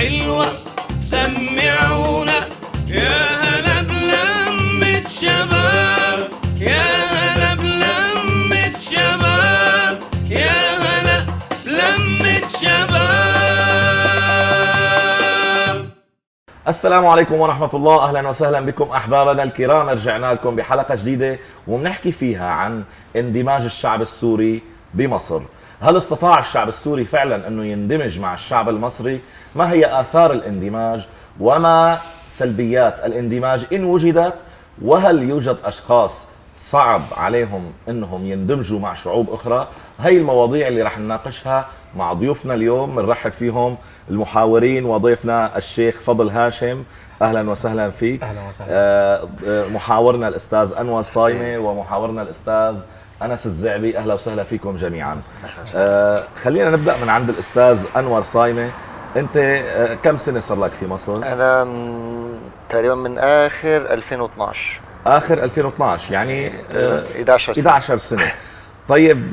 حلوة سمعونا يا هلا بلمة شباب، يا هلا بلمة شباب، يا هلا بلمة شباب. السلام عليكم ورحمة الله، أهلا وسهلا بكم أحبابنا الكرام. رجعنا لكم بحلقة جديدة وبنحكي فيها عن اندماج الشعب السوري بمصر. هل استطاع الشعب السوري فعلا أنه يندمج مع الشعب المصري؟ ما هي آثار الاندماج؟ وما سلبيات الاندماج إن وجدت؟ وهل يوجد أشخاص صعب عليهم أنهم يندمجوا مع شعوب أخرى؟ هاي المواضيع اللي رح نناقشها مع ضيوفنا اليوم. بنرحب فيهم المحاورين وضيفنا الشيخ فضل هاشم، أهلا وسهلا فيك. أهلا وسهلا. محاورنا الأستاذ أنور صايمة ومحاورنا الأستاذ أنس الزعبي، أهلا وسهلا فيكم جميعا. خلينا نبدأ من عند الأستاذ أنور صايمة. أنت كم سنة صار لك في مصر؟ أنا تقريبا من آخر 2012. آخر 2012 يعني 11 سنة. 11 سنة. طيب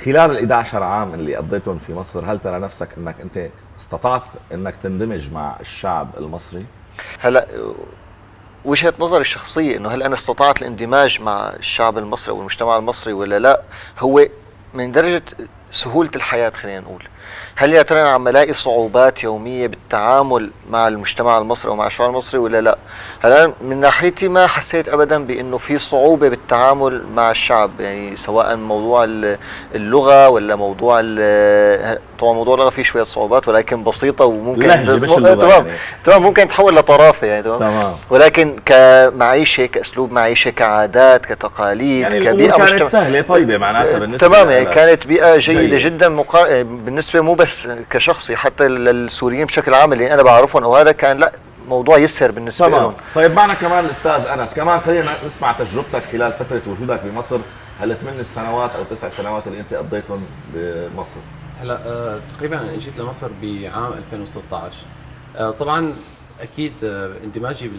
خلال ال 11 عام اللي قضيتهم في مصر، هل ترى نفسك انك انت استطعت انك تندمج مع الشعب المصري؟ هلا وجهة نظري الشخصية انه هل انا استطعت الاندماج مع الشعب المصري او المجتمع المصري ولا لا، هو من درجة سهولة الحياة. خلينا نقول هل يا ترى انا عم الاقي صعوبات يومية بالتعامل مع المجتمع المصري او مع الشعب المصري ولا لا؟ هلا من ناحيتي ما حسيت ابدا بانه في صعوبة بالتعامل مع الشعب، يعني سواء موضوع اللغة ولا موضوع طبعا موضوع اللغة فيه شوية صعوبات ولكن بسيطة وممكن تمام تمام ممكن تحول لطرافة يعني تمام. ولكن كمعيشة، كأسلوب معيشة، كعادات، كتقاليد، يعني كبيئة كانت سهلة طيبة معناتها بالنسبة تمام. يعني كانت بيئة جيدة جيد. جدا بالنسبة مو بس كشخصي، حتى للسوريين بشكل عام اللي أنا بعرفهم أو هذا كان لا موضوع يسر بالنسبة لهم. طيب معنا كمان الأستاذ أنس، كمان خلينا نسمع تجربتك خلال فترة وجودك بمصر. هل 8 سنوات أو 9 سنوات اللي أنت قضيتهم بمصر؟ هلا تقريبا انا اجيت لمصر بعام 2016. طبعا اكيد اندماجي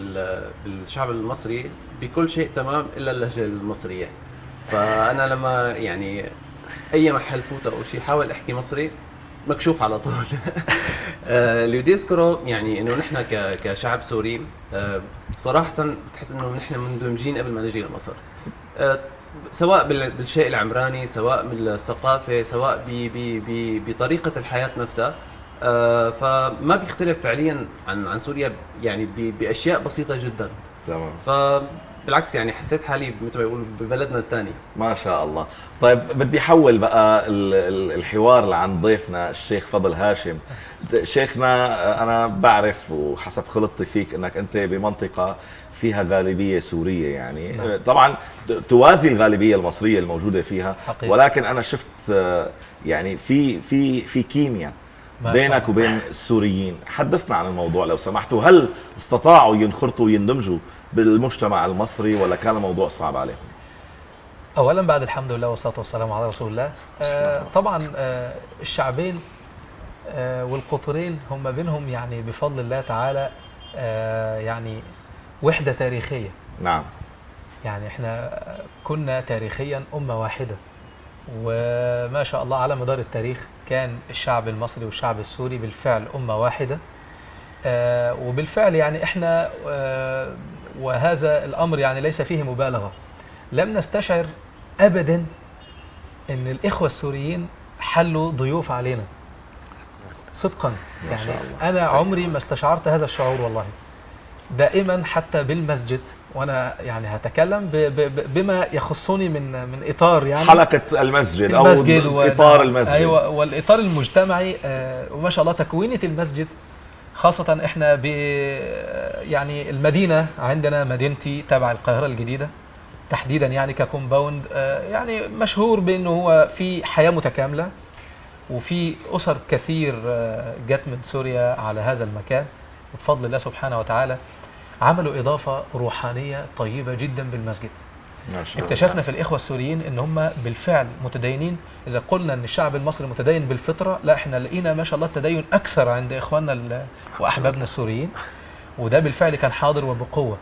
بالشعب المصري بكل شيء تمام الا اللهجه المصريه. فانا لما يعني اي محل فوت او شيء حاول احكي مصري مكشوف على طول. اللي بدي اذكره يعني انه نحن كشعب سوري صراحه بتحس انه نحن مندمجين قبل ما نجي لمصر، سواء بالشيء العمراني، سواء بالثقافه، سواء بطريقه الحياه نفسها. فما بيختلف فعليا عن سوريا يعني باشياء بسيطه جدا. تمام. بالعكس يعني حسيت حالي مثل ما يقولوا ببلدنا الثاني. ما شاء الله. طيب بدي احول بقى الحوار لعند ضيفنا الشيخ فضل هاشم. شيخنا انا بعرف وحسب خلطتي فيك انك انت بمنطقة فيها غالبية سورية، يعني نعم. طبعا توازي الغالبية المصرية الموجودة فيها حقيقي. ولكن انا شفت يعني في كيمياء بينك وبين السوريين. حدثنا عن الموضوع لو سمحتوا. هل استطاعوا ينخرطوا ويندمجوا بالمجتمع المصري ولا كان الموضوع صعب عليهم؟ اولا بعد الحمد لله والصلاه والسلام على رسول الله. طبعا الشعبين والقطرين هم بينهم يعني بفضل الله تعالى يعني وحده تاريخيه. نعم. يعني احنا كنا تاريخيا امه واحده، وما شاء الله على مدار التاريخ كان الشعب المصري والشعب السوري بالفعل امه واحده. وبالفعل يعني احنا وهذا الامر يعني ليس فيه مبالغه، لم نستشعر ابدا ان الاخوه السوريين حلوا ضيوف علينا صدقا. يعني انا عمري ما استشعرت هذا الشعور والله. دائما حتى بالمسجد وانا يعني هتكلم بما يخصني من اطار يعني حلقة المسجد او اطار المسجد. ايوه، والاطار المجتمعي. وما شاء الله تكوينة المسجد خاصة احنا يعني المدينة عندنا، مدينتي تبع القاهرة الجديدة تحديدا يعني ككومباوند، يعني مشهور بانه هو في حياة متكاملة وفي اسر كثير جت من سوريا على هذا المكان، وبفضل الله سبحانه وتعالى عملوا اضافة روحانية طيبة جدا بالمسجد. ما شاء الله. اكتشفنا في الاخوة السوريين ان هم بالفعل متدينين. اذا قلنا ان الشعب المصري متدين بالفطرة، لا احنا لقينا ما شاء الله التدين اكثر عند اخواننا واحبابنا السوريين، وده بالفعل كان حاضر وبقوة.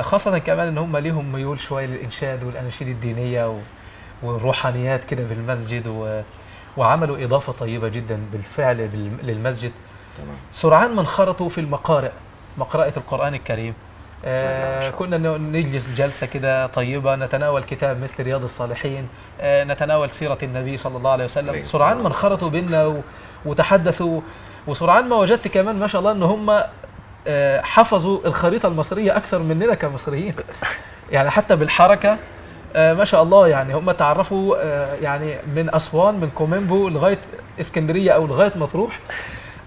خاصة كمان ان هم ليهم ميول شوية للانشاد والاناشيد الدينية والروحانيات كده بالمسجد، وعملوا اضافة طيبة جدا بالفعل للمسجد. سرعان ما انخرطوا في المقارئ، مقرأة القرآن الكريم. كنا نجلس جلسة كده طيبة، نتناول كتاب مثل رياض الصالحين، نتناول سيرة النبي صلى الله عليه وسلم. سرعان ما انخرطوا بينا وتحدثوا، وسرعان ما وجدت كمان ما شاء الله ان هم حفظوا الخريطة المصرية أكثر مننا كمصريين. يعني حتى بالحركة ما شاء الله، يعني هم تعرفوا يعني من أسوان، من كوميمبو لغاية اسكندرية أو لغاية مطروح.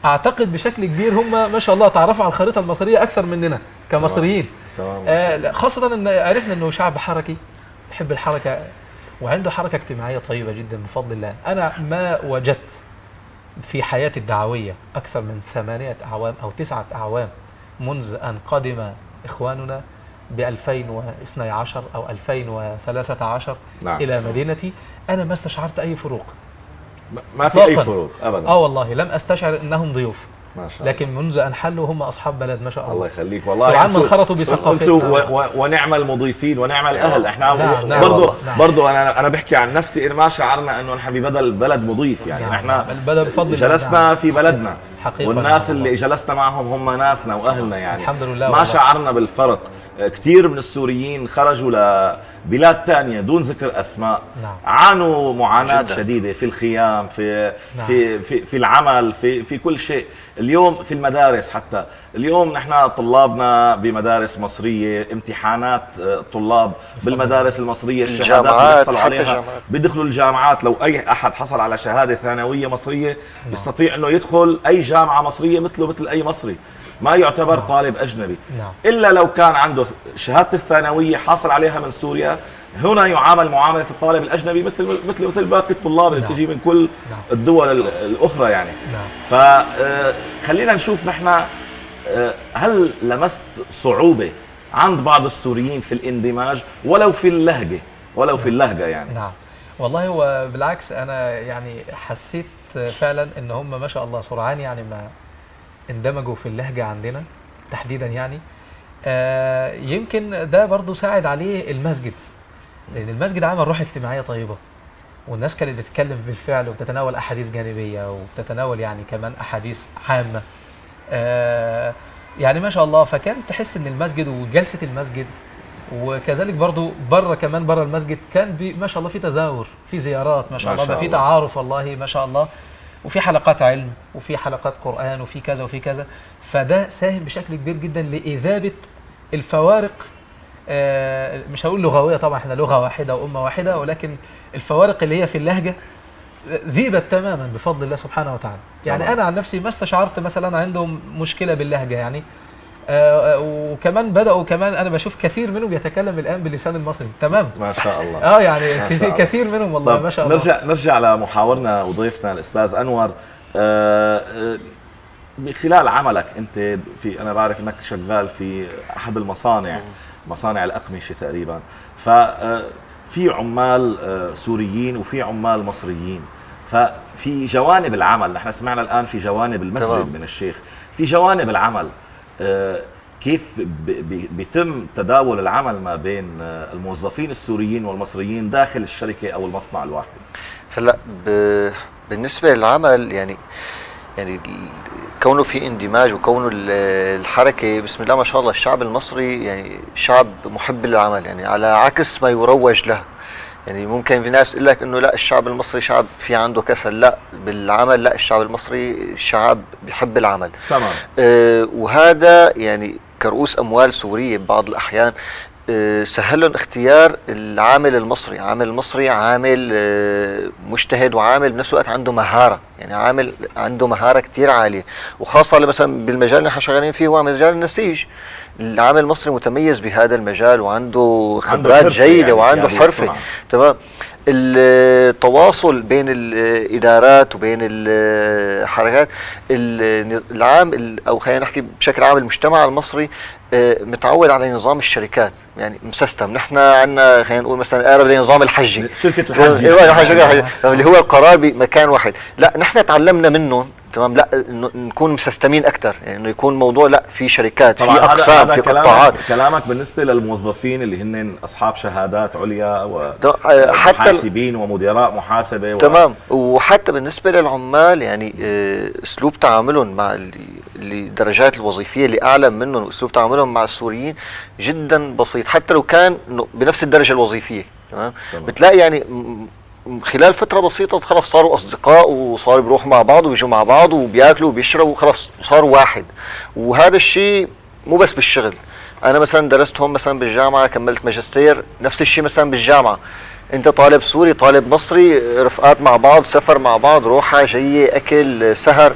أعتقد بشكل كبير هم ما شاء الله تعرفوا على الخريطة المصرية أكثر مننا كمصريين. تمام. خاصة أن عرفنا أنه شعب حركي يحب الحركة، وعنده حركة اجتماعية طيبة جدا بفضل الله. أنا ما وجدت في حياتي الدعوية أكثر من 8 أعوام أو 9 أعوام منذ أن قدم إخواننا ب 2012 أو 2013 نعم. إلى مدينتي، أنا ما استشعرت أي فروق. ما في اي إطلاقاً. فروق ابدا. والله لم أستشعر أنهم ضيوف، ما شاء الله. لكن منذ أن حلوا هم أصحاب بلد ما شاء الله. الله يخليك والله. سرعان ما انخرطوا بثقافتنا. ونعم المضيفين ونعم الاهل. احنا نعم برضو انا بحكي عن نفسي، ما شعرنا انه نحن ببلد مضيف. يعني احنا جلسنا في بلدنا، والناس اللي جلسنا معهم هم ناسنا واهلنا. يعني الحمد لله ما شعرنا بالفرق. كثير من السوريين خرجوا لبلاد تانية دون ذكر اسماء، عانوا معاناة شديدة في الخيام، في العمل، في كل شيء. اليوم في المدارس، حتى اليوم نحن طلابنا بمدارس مصرية، امتحانات الطلاب بالمدارس المصرية، الشهادات اللي بيحصلوا عليها بيدخلوا الجامعات. لو اي احد حصل على شهادة ثانوية مصرية يستطيع انه يدخل اي جامعة مصرية مثل اي مصري، ما يعتبر طالب اجنبي. الا لو كان عنده شهادة الثانوية حاصل عليها من سوريا، هنا يعامل معاملة الطالب الأجنبي مثل باقي الطلاب اللي بتجي من كل الدول الأخرى. يعني فخلينا نشوف نحن، هل لمست صعوبة عند بعض السوريين في الاندماج ولو في اللهجة يعني؟ نعم والله، هو بالعكس أنا يعني حسيت فعلا إن هم ما شاء الله سرعان يعني ما اندمجوا في اللهجة عندنا تحديدا. يعني يمكن ده برضو ساعد عليه المسجد، لأن المسجد عمل روح اجتماعية طيبة، والناس كانت بتتكلم بالفعل وبتتناول أحاديث جانبية وبتتناول يعني كمان أحاديث عامة. يعني ما شاء الله، فكان تحس إن المسجد وجلسة المسجد، وكذلك برضو بره المسجد كان ما شاء الله في تزاور، في زيارات ما شاء الله، بقى في تعارف والله ما شاء الله، وفي حلقات علم وفي حلقات قرآن وفي كذا وفي كذا. فده ساهم بشكل كبير جدا لإذابة الفوارق. مش هقول لغوية طبعا، احنا لغة واحدة وأمة واحدة، ولكن الفوارق اللي هي في اللهجة ذيبت تماما بفضل الله سبحانه وتعالى. يعني أنا عن نفسي ما استشعرت مثلا عندهم مشكلة باللهجة يعني. وكمان بدأوا كمان أنا بشوف كثير منهم يتكلم الآن باللسان المصري تمام ما شاء الله. يعني كثير منهم والله ما شاء الله. نرجع لمحاورنا وضيفنا الأستاذ أنور. خلال عملك أنت أنا بعرف أنك شغال في أحد المصانع، مصانع الأقمشة تقريبا، ففي عمال سوريين وفي عمال مصريين. ففي جوانب العمل، نحن سمعنا الآن في جوانب المسجد من الشيخ، في جوانب العمل كيف بيتم تداول العمل ما بين الموظفين السوريين والمصريين داخل الشركة أو المصنع الواحد؟ هلا بالنسبة للعمل يعني كونه في اندماج وكونه الحركة، بسم الله ما شاء الله، الشعب المصري يعني شعب محب للعمل، يعني على عكس ما يروج له. يعني ممكن في ناس يقول لك انه لا الشعب المصري شعب في عنده كسل، لا بالعمل، لا الشعب المصري شعب بيحب العمل. تمام. وهذا يعني كرؤوس اموال سورية ببعض الاحيان سهل لهم اختيار العامل المصري. عامل المصري عامل مجتهد، وعامل بنفس الوقت عنده مهارة، يعني عامل عنده مهارة كتير عالية، وخاصة مثلا بالمجال اللي احنا شغالين فيه هو مجال النسيج. العامل المصري متميز بهذا المجال وعنده خبرات جيدة يعني، وعنده حرفة. تمام. التواصل بين الإدارات وبين الحركات، العام أو خلينا نحكي بشكل عام المجتمع المصري متعود على نظام الشركات، يعني مسيستم. نحن عندنا خلينا نقول مثلا أقرب لنظام الحجي، شركة الحجي اللي هو القرار بمكان واحد. لا نحن تعلمنا منهم تمام، لا انه نكون مسستمين اكثر، يعني انه يكون موضوع لا في شركات، في طبعا اقسام، في قطاعات. كلامك بالنسبه للموظفين اللي هن اصحاب شهادات عليا حتى ومحاسبين ومدراء محاسبه تمام، وحتى بالنسبه للعمال يعني اسلوب تعاملهم مع اللي درجات الوظيفيه اللي اعلى منهم، واسلوب تعاملهم مع السوريين جدا بسيط، حتى لو كان بنفس الدرجه الوظيفيه. تمام، بتلاقي يعني خلال فترة بسيطة خلاص صاروا أصدقاء، وصاروا بيروحوا مع بعض وبيجوا مع بعض وبياكلوا وبيشربوا وخلاص صاروا واحد. وهذا الشيء مو بس بالشغل، أنا مثلا درست هون مثلا بالجامعة، كملت ماجستير، نفس الشيء مثلا بالجامعة، أنت طالب سوري طالب مصري، رفقات مع بعض، سفر مع بعض، روحة جاية، أكل، سهر،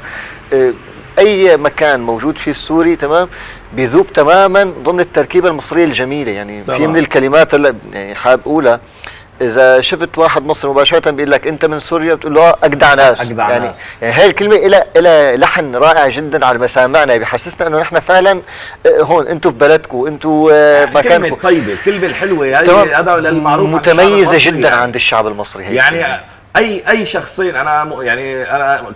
أي مكان موجود فيه السوري تمام بيذوب تماما ضمن التركيبة المصرية الجميلة. يعني في من الكلمات هلا يعني حابب أقولها، إذا شفت واحد مصري مباشرة بيقول لك أنت من سوريا، بتقول له أجدع ناس. يعني هاي الكلمة إلى لحن رائع جدا على مسامعنا، بيحسسنا إنه نحن فعلا هون، أنتوا في بلدكم، أنتوا مكانكم. الكلمة الطيبة، الكلمة الحلوة هذا المعروف، متميزة جدا يعني عند الشعب المصري. هي يعني أي شخصين، أنا يعني أنا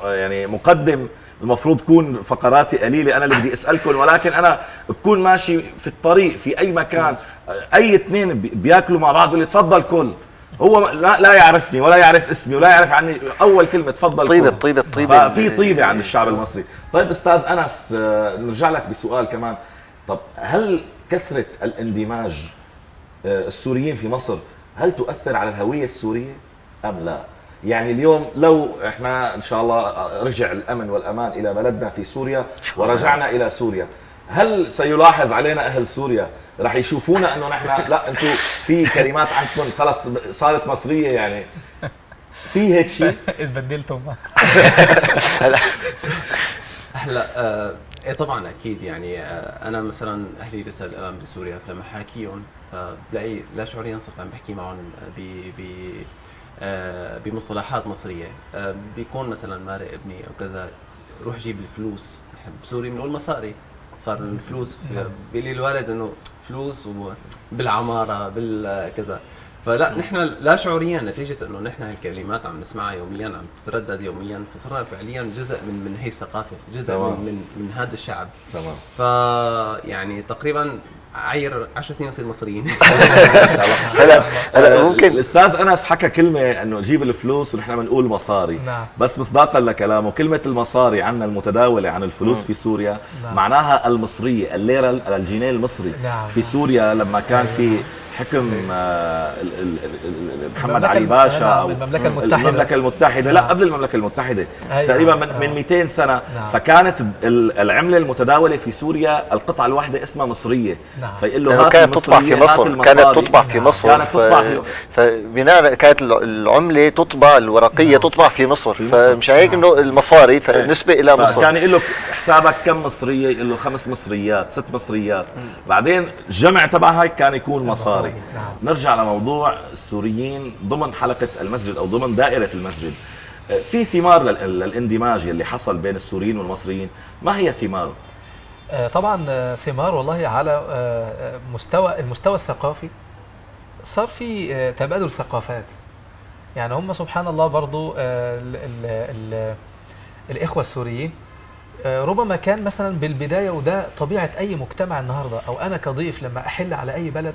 يعني مقدم، المفروض تكون فقراتي قليلة أنا اللي بدي أسألكم، ولكن أنا بكون ماشي في الطريق في أي مكان، أي اثنين بياكلوا مع بعض، بيقول لي تفضل كل، هو لا يعرفني ولا يعرف اسمي ولا يعرف عني، أول كلمة تفضل طيبة كل. طيبة ففي طيبة عند الشعب المصري. طيب أستاذ أنس، نرجع لك بسؤال كمان. طب هل كثرة الاندماج السوريين في مصر هل تؤثر على الهوية السورية أم لا؟ يعني اليوم لو احنا ان شاء الله رجع الامن والامان الى بلدنا في سوريا ورجعنا الى سوريا، هل سيلاحظ علينا اهل سوريا رح يشوفونا انه نحن لا انتم في كلمات عندكم خلص صارت مصريه؟ يعني في هيك شيء؟ اتبدلتم. هلا ايه طبعا اكيد. يعني انا مثلا اهلي لسه الان بسوريا، فلما حاكيهم فبلاقي لا شعوريا صرت عم بحكي معهم بمصطلحات مصريه. بيكون مثلا مارق ابني او كذا، روح جيب الفلوس، نحن بسوري بنقول مصاري، صار الفلوس بيقول لي الوالد انه فلوس وبالعماره بالكذا. فلا نحن لا شعوريا نتيجه انه نحن هالكلمات عم نسمعها يوميا، عم تتردد يوميا، فصرنا فعليا جزء من هي الثقافه، جزء من هذا الشعب. تمام. يعني تقريبا عير 10 سنين نصير مصريين. هلا ممكن الاستاذ انس حكى كلمه انه جيب الفلوس ونحن بنقول مصاري. نعم. بس مصداقا لكلامه، كلمه المصاري عندنا المتداوله عن الفلوس في سوريا معناها المصريه، الليره، الجنيه المصري. في سوريا لما كان في حكم محمد علي باشا او المملكه المتحده، لا قبل المملكه المتحده تقريبا من 200 سنه. فكانت العمله المتداوله في سوريا القطعه الواحده اسمها مصريه. فيقول له كانت تطبع في مصر، كانت تطبع في مصر، فبناء كانت العمله تطبع، الورقيه تطبع في مصر، فمش هيك انه المصاري فنسبه الى مصر. كان يقول له حسابك كم مصريه؟ يقول له 5 مصريات 6 مصريات، بعدين الجمع تبعها كان يكون مصاري. نرجع لموضوع السوريين ضمن حلقة المسجد أو ضمن دائرة المسجد. في ثمار للاندماج اللي حصل بين السوريين والمصريين، ما هي ثماره؟ طبعا ثمار والله على المستوى الثقافي، صار في تبادل ثقافات. يعني هم سبحان الله برضو الإخوة السوريين ربما كان مثلا بالبداية، وده طبيعة أي مجتمع النهاردة، أو أنا كضيف لما أحل على أي بلد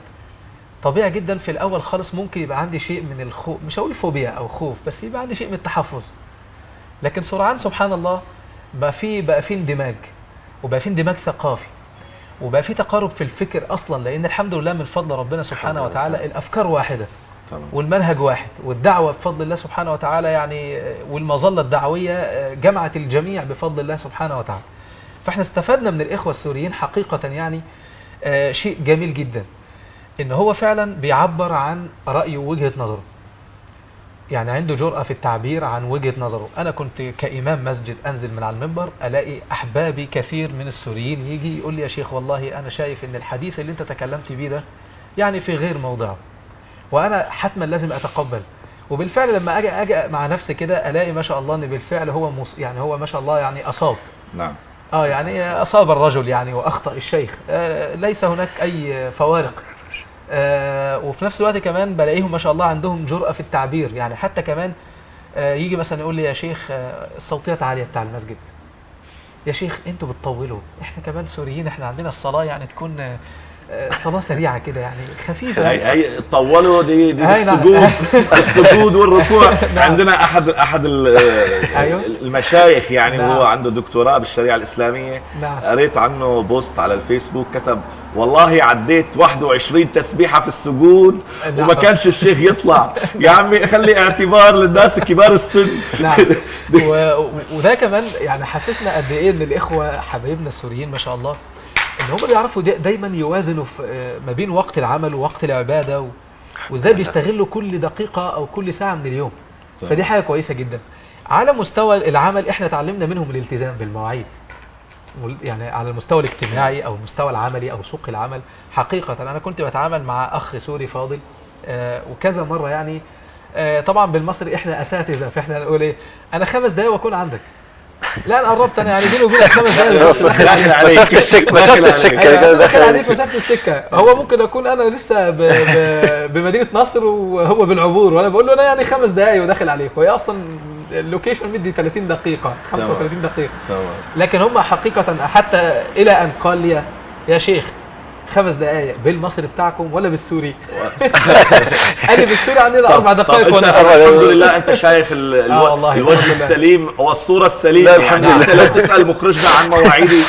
طبيعي جدا في الأول خالص ممكن يبقى عندي شيء من الخوف، مش هقول فوبيا أو خوف، بس يبقى عندي شيء من التحفظ. لكن سرعان سبحان الله بقى في اندماج، وبقى في اندماج ثقافي، وبقى في تقارب في الفكر أصلا، لأن الحمد لله من فضل ربنا سبحانه وتعالى الأفكار واحدة والمنهج واحد، والدعوة بفضل الله سبحانه وتعالى يعني، والمظلة الدعوية جمعت الجميع بفضل الله سبحانه وتعالى. فاحنا استفدنا من الإخوة السوريين حقيقة يعني شيء جميل جدا، إن هو فعلا بيعبر عن رأيه ووجهة نظره، يعني عنده جرأة في التعبير عن وجهة نظره. أنا كنت كإمام مسجد أنزل من على المنبر ألاقي أحبابي كثير من السوريين يجي يقول لي يا شيخ والله أنا شايف إن الحديث اللي أنت تكلمت بيه ده يعني في غير موضعه، وأنا حتما لازم أتقبل. وبالفعل لما أجي مع نفسي كده ألاقي ما شاء الله إن بالفعل هو يعني هو ما شاء الله يعني أصاب. نعم. يعني أصاب الرجل يعني وأخطأ الشيخ، ليس هناك أي فوارق. وفي نفس الوقت كمان بلاقيهم ما شاء الله عندهم جرأة في التعبير، يعني حتى كمان يجي مثلا يقول لي يا شيخ الصوتيات عاليه بتاع المسجد. يا شيخ انتوا بتطولوا، احنا كمان سوريين احنا عندنا الصلاه يعني تكون صلاه سريعه كده يعني خفيفه. هي طولوا دي نعم. بالسجود السجود والركوع. عندنا احد أيوه. المشايخ يعني نعم. هو عنده دكتوراه بالشريعه الاسلاميه. نعم. قريت عنه بوست على الفيسبوك كتب والله عديت 21 تسبيحه في السجود نعم. وما كانش الشيخ يطلع. يا عمي خلي اعتبار للناس كبار السن. نعم. وده كمان يعني حسسنا قد ايه ان الاخوه حبايبنا السوريين ما شاء الله ان هم بيعرفوا دايما يوازنوا ما بين وقت العمل ووقت العباده وازاي بيستغلوا كل دقيقه او كل ساعه من اليوم. فدي حاجه كويسه جدا. على مستوى العمل احنا اتعلمنا منهم الالتزام بالمواعيد، يعني على المستوى الاجتماعي او المستوى العملي او سوق العمل. حقيقه انا كنت بتعامل مع اخ سوري فاضل وكذا مره يعني طبعا بالمصري احنا اساتذه، فاحنا نقول ايه انا 5 دقايق واكون عندك. لا انا قربت انا يعني بيني وبينك 5 دقايق مسافه السكه داخل عليك مسافه السكه. هو ممكن اكون انا لسه بمدينه نصر وهو بالعبور وانا بقول له انا يعني 5 دقايق وداخل عليك، وهي اصلا اللوكيشن مدي 30 دقيقه 35 دقيقه. لكن هم حقيقه حتى الى ان قال لي يا شيخ 5 دقايق بالمصري بتاعكم ولا بالسوري؟ انا بالسوري عندنا 4 دقائق وانا الحمد لله انت شايف الوجه السليم والصوره السليمه. الحمد لله لو تسال مخرجنا عن مواعيدي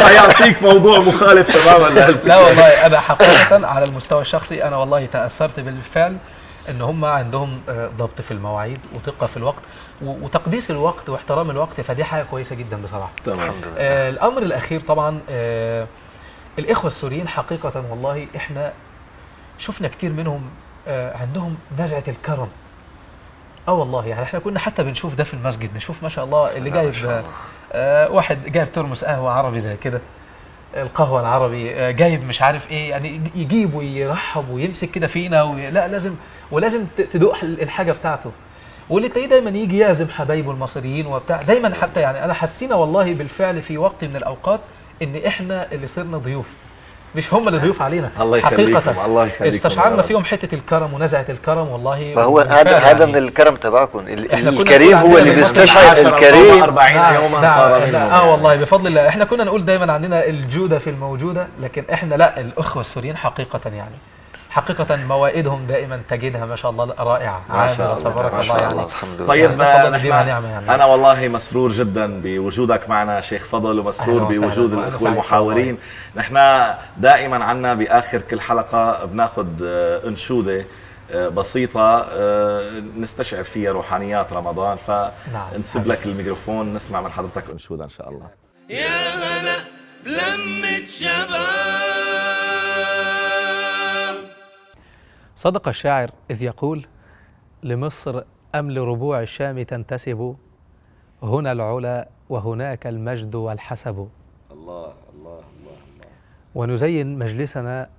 حيعطيك موضوع مخالف تماما. لا والله انا حقيقه على المستوى الشخصي انا والله تاثرت بالفعل ان هم عندهم ضبط في المواعيد ودقه في الوقت وتقديس الوقت واحترام الوقت. فدي حاجه كويسه جدا بصراحه. تمام. الامر الاخير طبعا الإخوة السوريين حقيقة والله إحنا شفنا كتير منهم عندهم نزعة الكرم. والله يعني إحنا كنا حتى بنشوف ده في المسجد، نشوف ما شاء الله اللي جايب واحد جايب ترمس قهوة عربي زي كده، القهوة العربي جايب مش عارف إيه يعني يجيب ويرحب ويمسك كده فينا لا لازم تدوق الحاجة بتاعته. واللي تلاقيه دايما يجي يعزم حبايبه المصريين وبتاع دايما. حتى يعني أنا حسينا والله بالفعل في وقت من الأوقات ان احنا اللي صرنا ضيوف مش هم اللي ضيوف علينا. الله يخليكم. الله يخليكم. استشعرنا فيهم حته الكرم ونزعه الكرم والله. فهو هذا يعني من الكرم تبعكم. الكريم هو اللي بيستشعر الكريم. 40 يوما صار منهم. والله بفضل الله. احنا كنا نقول دايما عندنا الجوده في الموجوده، لكن احنا لا، الاخوه السوريين حقيقه يعني حقيقه موائدهم دائما تجدها ما شاء الله رائعه. ما شاء الله تبارك الله يعني. الحمد لله. طيب يعني. انا والله مسرور جدا بوجودك معنا شيخ فضل، ومسرور بوجود الاخوه المحاورين. نحن دائما عنا باخر كل حلقه بناخذ انشوده بسيطه نستشعر فيها روحانيات رمضان، فنسيب لك الميكروفون نسمع من حضرتك انشوده ان شاء الله. يا هلا بلمة شباب. صدق الشاعر إذ يقول لمصر أم لربوع الشام تنتسب، هنا العلا وهناك المجد والحسب. الله الله الله الله. ونزين مجلسنا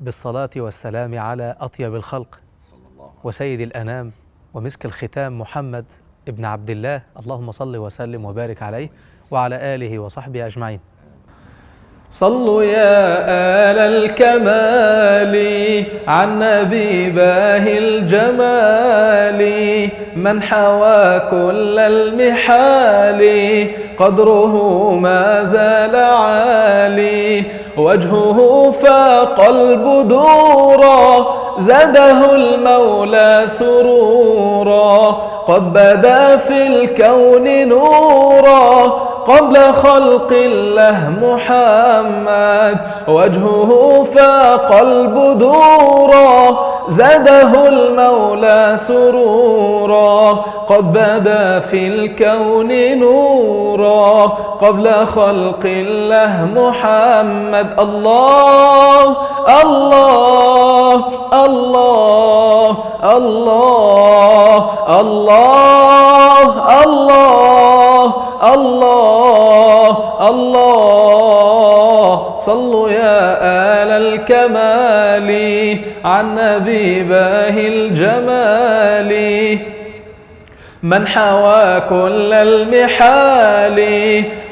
بالصلاة والسلام على أطيب الخلق وسيد الأنام ومسك الختام محمد ابن عبد الله، اللهم صل وسلم وبارك عليه وعلى آله وصحبه أجمعين. صلوا يا آل الكمال عن نبي باهي الجمال، من حوى كل المحال قدره ما زال عالي، وجهه فاق البدورا زاده المولى سرورا، قد بدا في الكون نورا قبل خلق الله محمد، وجهه فاق البدورا زاده المولى سرورا، قد بدا في الكون نورا قبل خلق الله محمد. الله الله الله الله الله الله الله الله. صلوا يا آل الكمال عن نبي باهي الجمال، من حوى كل المحال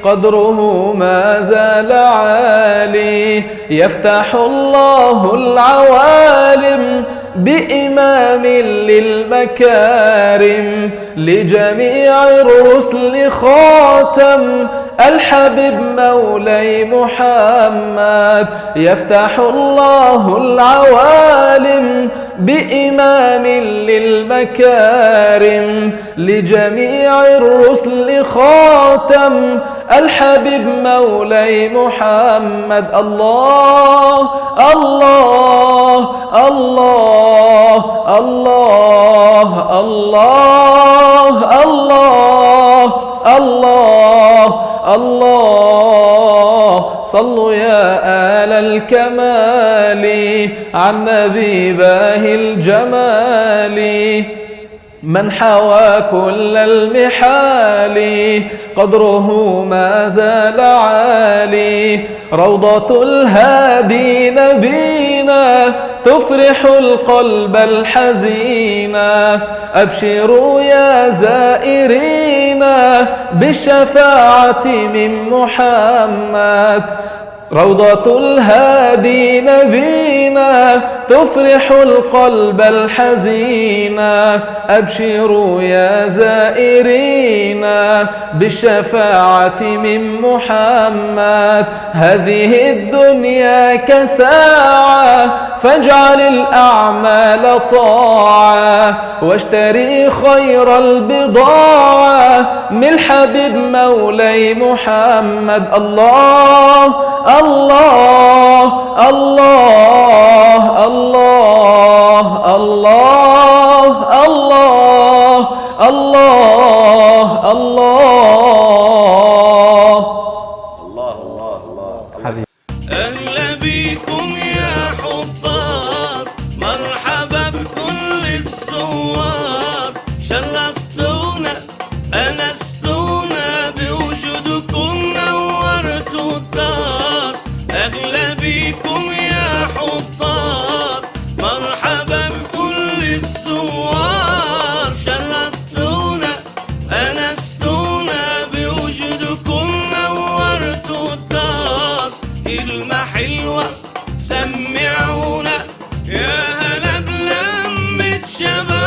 قدره ما زال عالي، يفتح الله العوالم بإمام للمكارم لجميع الرسل خاتم الحبيب مولاي محمد يفتح الله العوالم بإمام للمكارم لجميع الرسل خاتم الحبيب مولاي محمد الله الله الله الله الله الله الله الله صلوا يا آل الكمال عن نبي باهي الجمال من حوى كل المحال قدره ما زال عالي روضة الهادي نبينا تفرح القلب الحزين أبشروا يا زائرين بالشفاعة من محمد روضة الهادي نبينا تفرح القلب الحزين أبشروا يا زائرين بالشفاعة من محمد هذه الدنيا كساعة فاجعل الأعمال طاعة واشتري خير البضاعة من الحبيب مولاي محمد الله الله الله الله الله الله الله الله حبيبي أهلا بيكم يا حضار مرحبا بكل الزوار شرفتونا أنستونا بوجودكم نورتوا الدار أهلا بيكم يا حضار مرحبا بكل الزوار شرفتونا أنستونا بوجودكم نورتوا الدار كلمة حلوة سمعونا يا هلا بلمة شباب